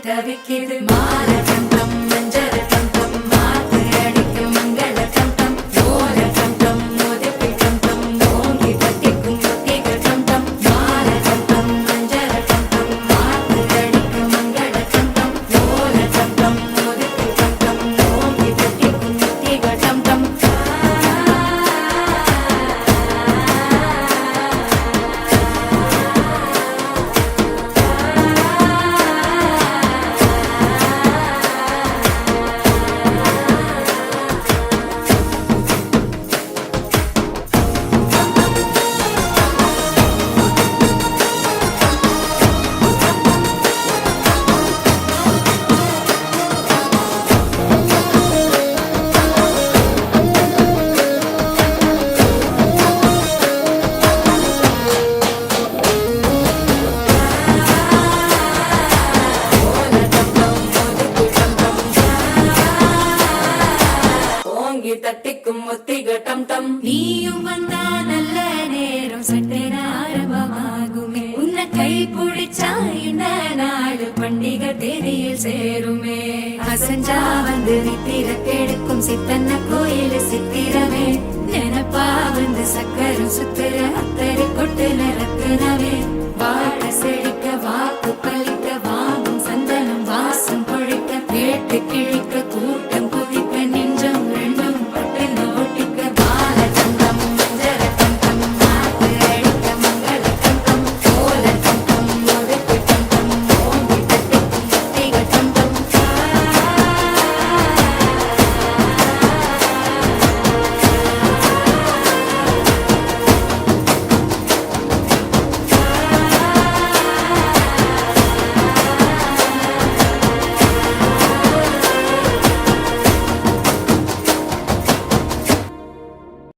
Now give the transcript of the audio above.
தவிக்கிது மால தந்தம் மஞ்சள் தந்தம் மாத்து அடிக்கும் மங்கள தந்தம் ஓல தந்தம் மோதிப்பி தந்தம் ஓங்கி தட்டிக்கும் முத்திகள் தந்தம் மால தந்தம் மஞ்சள் தந்தம் மாத்து அடிக்கும் மங்கள தந்தம் ஓல தந்தம் மோதிப்பி தந்தம் ஓங்கி தட்டிக்கும் முத்திகள் தந்தம் தட்டிக்கும் முத்திக டம் டம் நீயும் வந்தா நல்ல நேரம் சட்டென ஆரம்பமாகுமே உன்னை கை பிடிச்சா இந்த நாடு பண்டிகை தேதியில் சேருமே அசஞ்சா வந்து நித்திர கெடுக்கும் சித்தன்ன கோயில் சித்திரமே நினப்பா வந்து சக்கரம் சுத்துற அத்தரை கொட்டு நிறத்துனவே வாழ செழிக்க வாக்கு பள்ளி